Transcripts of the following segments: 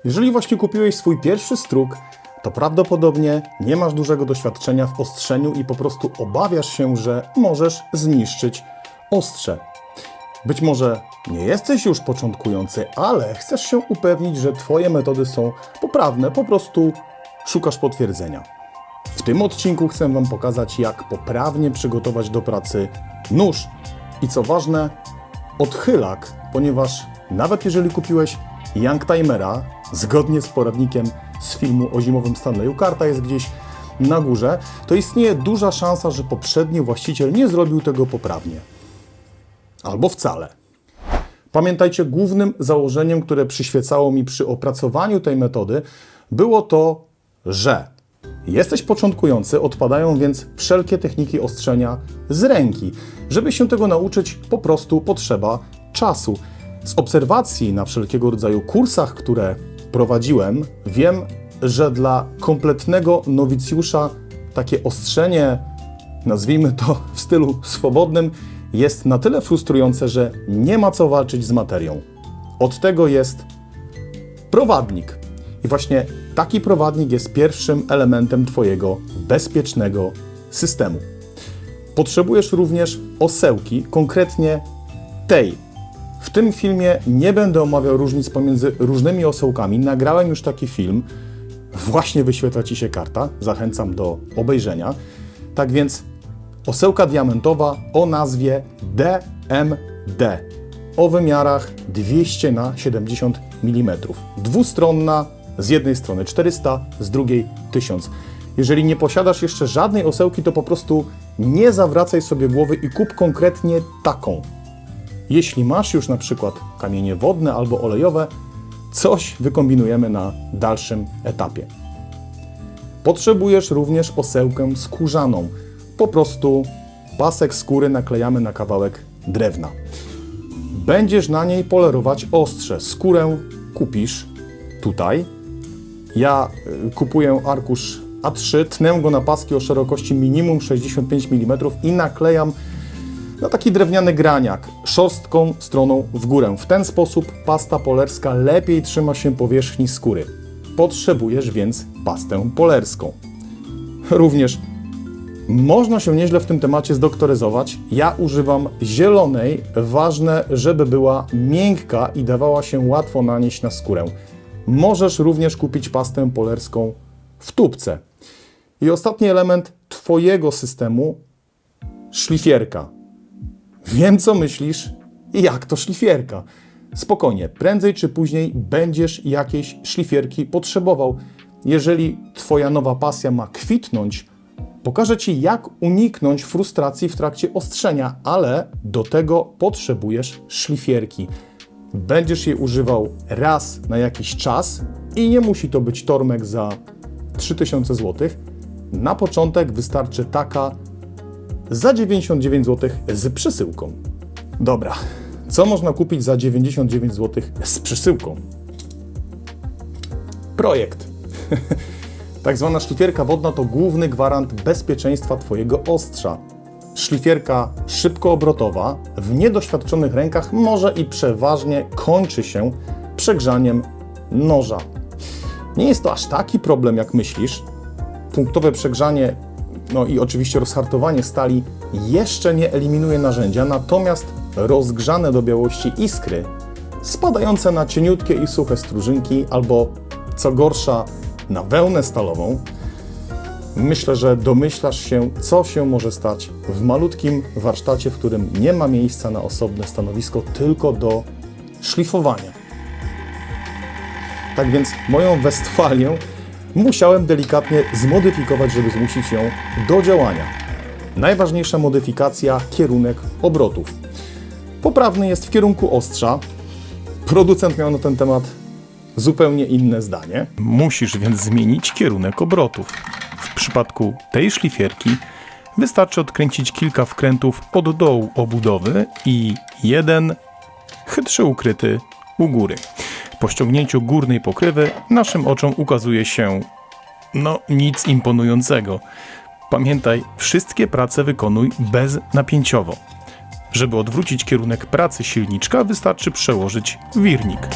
Jeżeli właśnie kupiłeś swój pierwszy struk, to prawdopodobnie nie masz dużego doświadczenia w ostrzeniu i po prostu obawiasz się, że możesz zniszczyć ostrze. Być może nie jesteś już początkujący, ale chcesz się upewnić, że Twoje metody są poprawne, po prostu szukasz potwierdzenia. W tym odcinku chcę Wam pokazać, jak poprawnie przygotować do pracy nóż i co ważne, odchylak, ponieważ nawet jeżeli kupiłeś Youngtimera, zgodnie z poradnikiem z filmu o zimowym Stanleyu, karta jest gdzieś na górze, to istnieje duża szansa, że poprzedni właściciel nie zrobił tego poprawnie. Albo wcale. Pamiętajcie, głównym założeniem, które przyświecało mi przy opracowaniu tej metody, było to, że jesteś początkujący, odpadają więc wszelkie techniki ostrzenia z ręki. Żeby się tego nauczyć, po prostu potrzeba czasu. Z obserwacji na wszelkiego rodzaju kursach, które prowadziłem, wiem, że dla kompletnego nowicjusza takie ostrzenie, nazwijmy to w stylu swobodnym, jest na tyle frustrujące, że nie ma co walczyć z materią. Od tego jest prowadnik. I właśnie taki prowadnik jest pierwszym elementem Twojego bezpiecznego systemu. Potrzebujesz również osełki, konkretnie tej. W tym filmie nie będę omawiał różnic pomiędzy różnymi osełkami. Nagrałem już taki film. Właśnie wyświetla Ci się karta. Zachęcam do obejrzenia. Tak więc osełka diamentowa o nazwie DMD o wymiarach 200 na 70 mm. Dwustronna, z jednej strony 400, z drugiej 1000. Jeżeli nie posiadasz jeszcze żadnej osełki, to po prostu nie zawracaj sobie głowy i kup konkretnie taką. Jeśli masz już na przykład kamienie wodne albo olejowe, coś wykombinujemy na dalszym etapie. Potrzebujesz również osełkę skórzaną. Po prostu pasek skóry naklejamy na kawałek drewna. Będziesz na niej polerować ostrze. Skórę kupisz tutaj. Ja kupuję arkusz A3, tnę go na paski o szerokości minimum 65 mm i naklejam na taki drewniany graniak, szorstką stroną w górę. W ten sposób pasta polerska lepiej trzyma się powierzchni skóry. Potrzebujesz więc pastę polerską. Również można się nieźle w tym temacie zdoktoryzować. Ja używam zielonej, ważne, żeby była miękka i dawała się łatwo nanieść na skórę. Możesz również kupić pastę polerską w tubce. I ostatni element Twojego systemu, szlifierka. Wiem, co myślisz i jak to szlifierka. Spokojnie, prędzej czy później będziesz jakiejś szlifierki potrzebował. Jeżeli Twoja nowa pasja ma kwitnąć, pokażę Ci, jak uniknąć frustracji w trakcie ostrzenia, ale do tego potrzebujesz szlifierki. Będziesz jej używał raz na jakiś czas i nie musi to być tormek za 3000 zł. Na początek wystarczy taka za 99 zł z przesyłką. Dobra, co można kupić za 99 zł z przesyłką? Projekt. Tak zwana szlifierka wodna to główny gwarant bezpieczeństwa Twojego ostrza. Szlifierka szybkoobrotowa w niedoświadczonych rękach może i przeważnie kończy się przegrzaniem noża. Nie jest to aż taki problem, jak myślisz. Punktowe przegrzanie, no i oczywiście rozhartowanie stali jeszcze nie eliminuje narzędzia, natomiast rozgrzane do białości iskry, spadające na cieniutkie i suche strужynki, albo co gorsza, na wełnę stalową, myślę, że domyślasz się, co się może stać w malutkim warsztacie, w którym nie ma miejsca na osobne stanowisko, tylko do szlifowania. Tak więc moją Westfalię musiałem delikatnie zmodyfikować, żeby zmusić ją do działania. Najważniejsza modyfikacja – kierunek obrotów. Poprawny jest w kierunku ostrza. Producent miał na ten temat zupełnie inne zdanie. Musisz więc zmienić kierunek obrotów. W przypadku tej szlifierki wystarczy odkręcić kilka wkrętów od dołu obudowy i jeden chytrze ukryty u góry. Po ściągnięciu górnej pokrywy naszym oczom ukazuje się nic imponującego. Pamiętaj, wszystkie prace wykonuj beznapięciowo. Żeby odwrócić kierunek pracy silniczka, wystarczy przełożyć wirnik.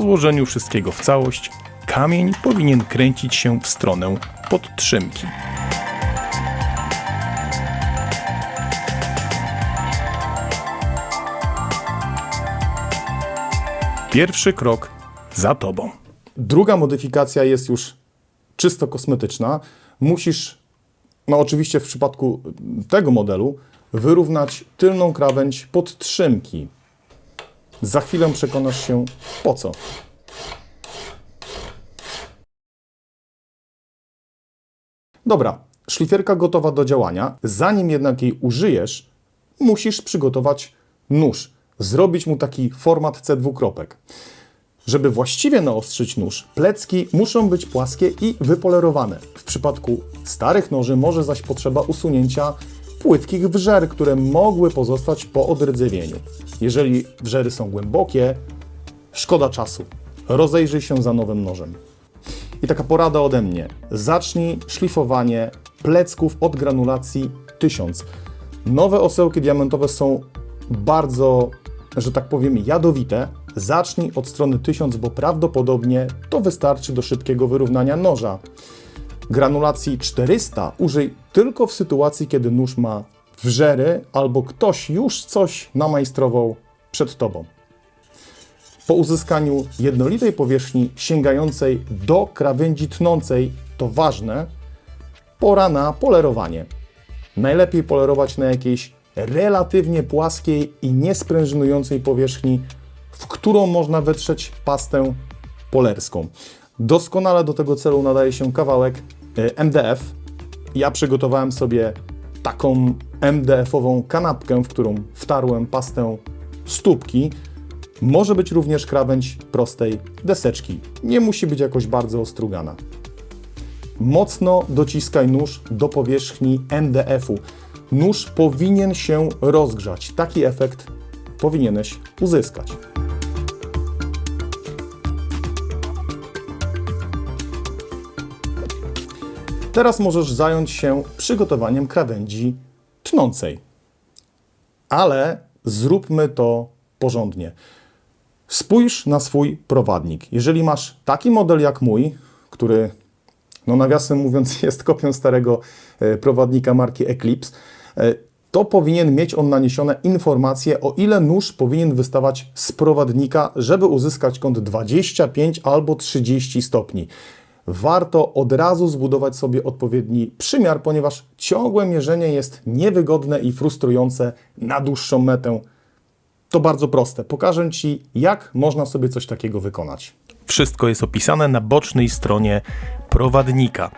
złożeniu wszystkiego w całość kamień powinien kręcić się w stronę podtrzymki. Pierwszy krok za tobą. Druga modyfikacja jest już czysto kosmetyczna. Musisz, oczywiście w przypadku tego modelu, wyrównać tylną krawędź podtrzymki. Za chwilę przekonasz się po co. Dobra, szlifierka gotowa do działania. Zanim jednak jej użyjesz, musisz przygotować nóż. Zrobić mu taki format C2. Żeby właściwie naostrzyć nóż, plecki muszą być płaskie i wypolerowane. W przypadku starych noży może zaś potrzeba usunięcia płytkich wrzer, które mogły pozostać po odrdzewieniu. Jeżeli wrzery są głębokie, szkoda czasu. Rozejrzyj się za nowym nożem. I taka porada ode mnie. Zacznij szlifowanie plecków od granulacji 1000. Nowe osełki diamentowe są bardzo, że tak powiem, jadowite. Zacznij od strony 1000, bo prawdopodobnie to wystarczy do szybkiego wyrównania noża. Granulacji 400 użyj tylko w sytuacji, kiedy nóż ma wrzery albo ktoś już coś namajstrował przed tobą. Po uzyskaniu jednolitej powierzchni sięgającej do krawędzi tnącej, to ważne, pora na polerowanie. Najlepiej polerować na jakiejś relatywnie płaskiej i niesprężynującej powierzchni, w którą można wetrzeć pastę polerską. Doskonale do tego celu nadaje się kawałek MDF. Ja przygotowałem sobie taką MDF-ową kanapkę, w którą wtarłem pastę stópki. Może być również krawędź prostej deseczki. Nie musi być jakoś bardzo ostrugana. Mocno dociskaj nóż do powierzchni MDF-u. Nóż powinien się rozgrzać. Taki efekt powinieneś uzyskać. Teraz możesz zająć się przygotowaniem krawędzi tnącej. Ale zróbmy to porządnie. Spójrz na swój prowadnik. Jeżeli masz taki model jak mój, który, nawiasem mówiąc, jest kopią starego prowadnika marki Eclipse, to powinien mieć on naniesione informacje, o ile nóż powinien wystawać z prowadnika, żeby uzyskać kąt 25 albo 30 stopni. Warto od razu zbudować sobie odpowiedni przymiar, ponieważ ciągłe mierzenie jest niewygodne i frustrujące na dłuższą metę. To bardzo proste. Pokażę Ci, jak można sobie coś takiego wykonać. Wszystko jest opisane na bocznej stronie prowadnika.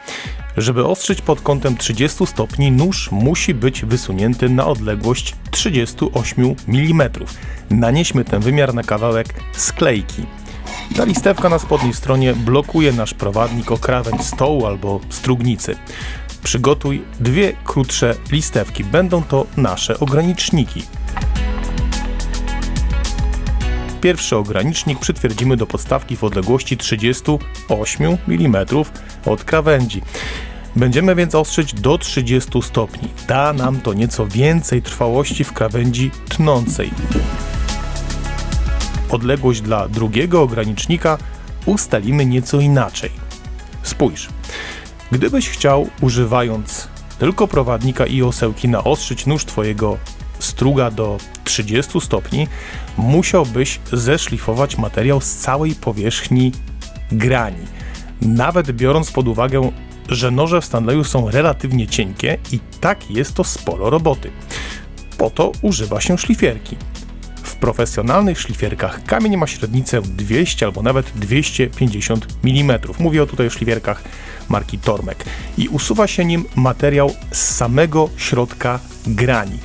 Żeby ostrzyć pod kątem 30 stopni, nóż musi być wysunięty na odległość 38 mm. Nanieśmy ten wymiar na kawałek sklejki. Ta listewka na spodniej stronie blokuje nasz prowadnik o krawędź stołu albo strugnicy. Przygotuj dwie krótsze listewki. Będą to nasze ograniczniki. Pierwszy ogranicznik przytwierdzimy do podstawki w odległości 38 mm od krawędzi. Będziemy więc ostrzyć do 30 stopni. Da nam to nieco więcej trwałości w krawędzi tnącej. Odległość dla drugiego ogranicznika ustalimy nieco inaczej. Spójrz, gdybyś chciał, używając tylko prowadnika i osełki, naostrzyć nóż Twojego struga do 30 stopni, musiałbyś zeszlifować materiał z całej powierzchni grani. Nawet biorąc pod uwagę, że noże w Stanleyu są relatywnie cienkie i tak jest to sporo roboty. Po to używa się szlifierki. W profesjonalnych szlifierkach kamień ma średnicę 200 albo nawet 250 mm. Mówię tutaj o szlifierkach marki Tormek. I usuwa się nim materiał z samego środka grani.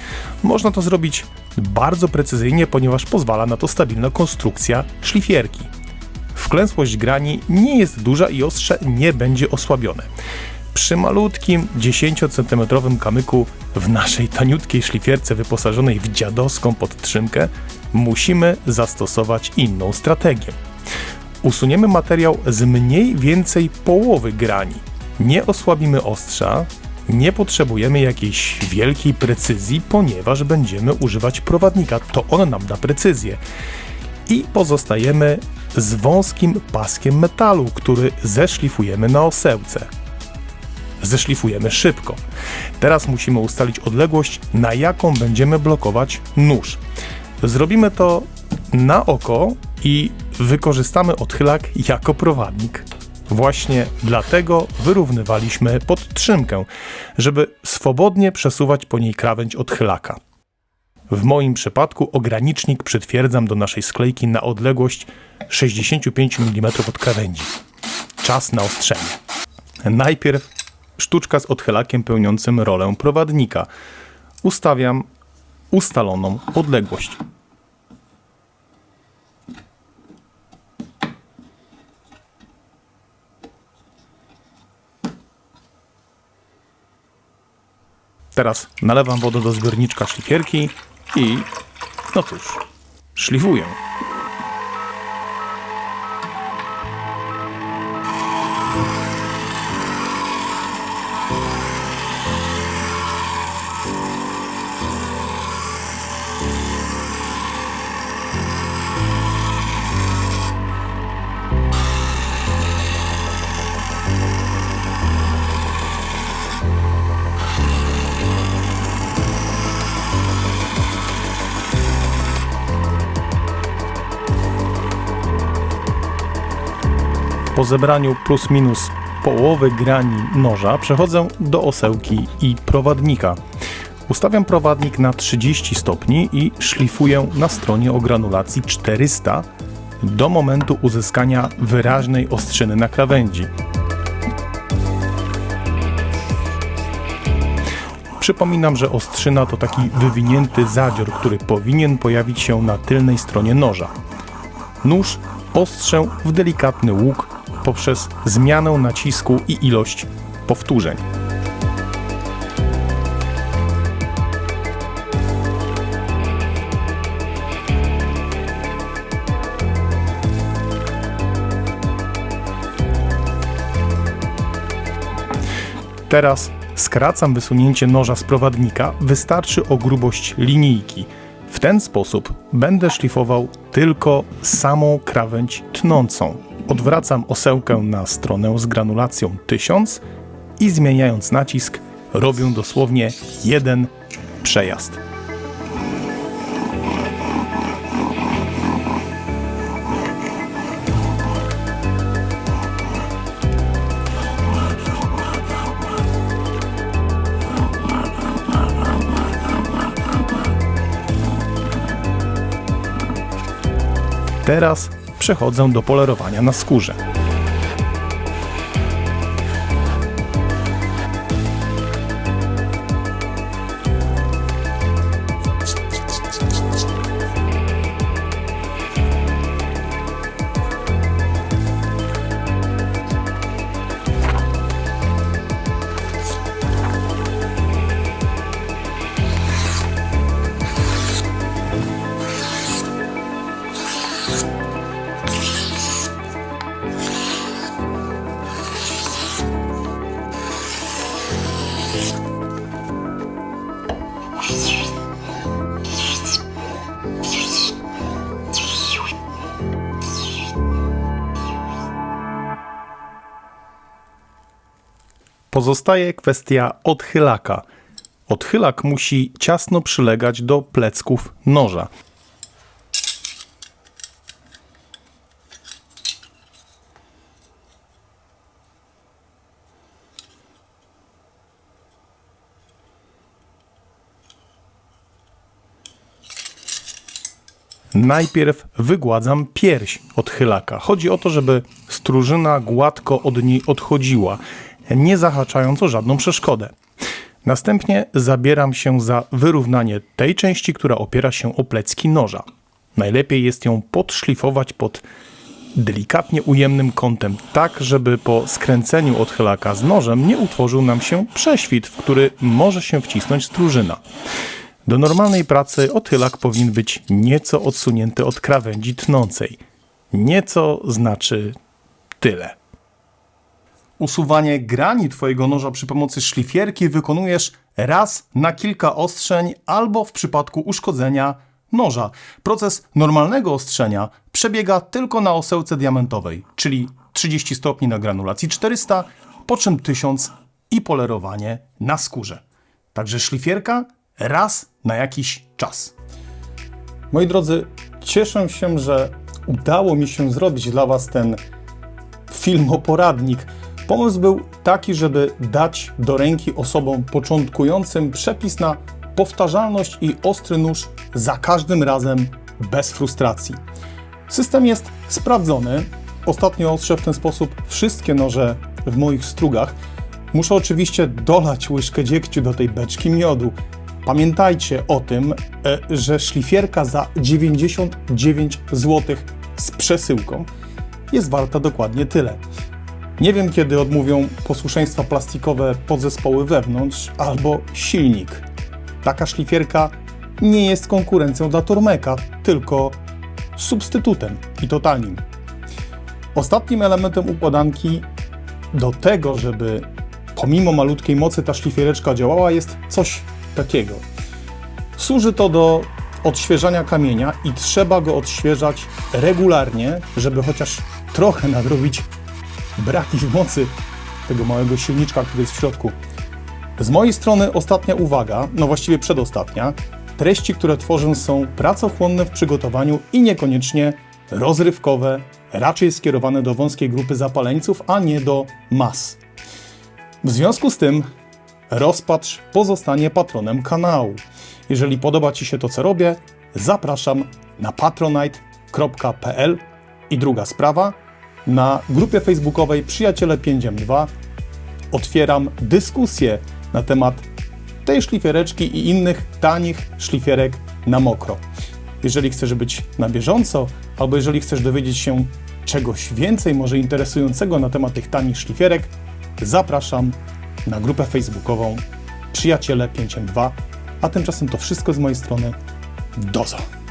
Można to zrobić bardzo precyzyjnie, ponieważ pozwala na to stabilna konstrukcja szlifierki. Wklęsłość grani nie jest duża i ostrze nie będzie osłabione. Przy malutkim 10 cm kamyku w naszej taniutkiej szlifierce wyposażonej w dziadowską podtrzymkę musimy zastosować inną strategię. Usuniemy materiał z mniej więcej połowy grani. Nie osłabimy ostrza, nie potrzebujemy jakiejś wielkiej precyzji, ponieważ będziemy używać prowadnika. To on nam da precyzję. I pozostajemy z wąskim paskiem metalu, który zeszlifujemy na osełce. Zeszlifujemy szybko. Teraz musimy ustalić odległość, na jaką będziemy blokować nóż. Zrobimy to na oko i wykorzystamy odchylak jako prowadnik. Właśnie dlatego wyrównywaliśmy podtrzymkę, żeby swobodnie przesuwać po niej krawędź odchylaka. W moim przypadku ogranicznik przytwierdzam do naszej sklejki na odległość 65 mm od krawędzi. Czas na ostrzenie. Najpierw sztuczka z odchylakiem pełniącym rolę prowadnika. Ustawiam ustaloną odległość. Teraz nalewam wodę do zbiorniczka szlifierki i, no cóż, szlifuję. Po zebraniu plus minus połowy grani noża przechodzę do osełki i prowadnika. Ustawiam prowadnik na 30 stopni i szlifuję na stronie o granulacji 400 do momentu uzyskania wyraźnej ostrzyny na krawędzi. Przypominam, że ostrzyna to taki wywinięty zadzior, który powinien pojawić się na tylnej stronie noża. Nóż ostrzę w delikatny łuk poprzez zmianę nacisku i ilość powtórzeń. Teraz skracam wysunięcie noża z prowadnika, wystarczy o grubość linijki. W ten sposób będę szlifował tylko samą krawędź tnącą. Odwracam osełkę na stronę z granulacją 1000 i zmieniając nacisk robię dosłownie jeden przejazd. Teraz przechodzę do polerowania na skórze. Pozostaje kwestia odchylaka. Odchylak musi ciasno przylegać do plecków noża. Najpierw wygładzam pierś odchylaka. Chodzi o to, żeby strużyna gładko od niej odchodziła, nie zahaczając o żadną przeszkodę. Następnie zabieram się za wyrównanie tej części, która opiera się o plecki noża. Najlepiej jest ją podszlifować pod delikatnie ujemnym kątem, tak żeby po skręceniu odchylaka z nożem nie utworzył nam się prześwit, w który może się wcisnąć strużyna. Do normalnej pracy odchylak powinien być nieco odsunięty od krawędzi tnącej. Nieco znaczy tyle. Usuwanie grani Twojego noża przy pomocy szlifierki wykonujesz raz na kilka ostrzeń albo w przypadku uszkodzenia noża. Proces normalnego ostrzenia przebiega tylko na osełce diamentowej, czyli 30 stopni na granulacji 400, po czym 1000 i polerowanie na skórze. Także szlifierka raz na jakiś czas. Moi drodzy, cieszę się, że udało mi się zrobić dla Was ten filmoporadnik. Pomysł był taki, żeby dać do ręki osobom początkującym przepis na powtarzalność i ostry nóż za każdym razem bez frustracji. System jest sprawdzony. Ostatnio ostrzę w ten sposób wszystkie noże w moich strugach. Muszę oczywiście dolać łyżkę dziegciu do tej beczki miodu. Pamiętajcie o tym, że szlifierka za 99 zł z przesyłką jest warta dokładnie tyle. Nie wiem, kiedy odmówią posłuszeństwa plastikowe podzespoły wewnątrz albo silnik. Taka szlifierka nie jest konkurencją dla Tormeka, tylko substytutem i to tanim. Ostatnim elementem układanki do tego, żeby pomimo malutkiej mocy ta szlifiereczka działała, jest coś takiego. Służy to do odświeżania kamienia i trzeba go odświeżać regularnie, żeby chociaż trochę nadrobić braki w mocy tego małego silniczka, który jest w środku. Z mojej strony ostatnia uwaga, no właściwie przedostatnia. Treści, które tworzę, są pracochłonne w przygotowaniu i niekoniecznie rozrywkowe, raczej skierowane do wąskiej grupy zapaleńców, a nie do mas. W związku z tym rozpatrz pozostanie patronem kanału. Jeżeli podoba Ci się to, co robię, zapraszam na patronite.pl. I druga sprawa, na grupie facebookowej Przyjaciele 5M2 otwieram dyskusję na temat tej szlifiereczki i innych tanich szlifierek na mokro. Jeżeli chcesz być na bieżąco, albo jeżeli chcesz dowiedzieć się czegoś więcej, może interesującego na temat tych tanich szlifierek, zapraszam na grupę facebookową Przyjaciele 5M2. A tymczasem to wszystko z mojej strony. Dozo!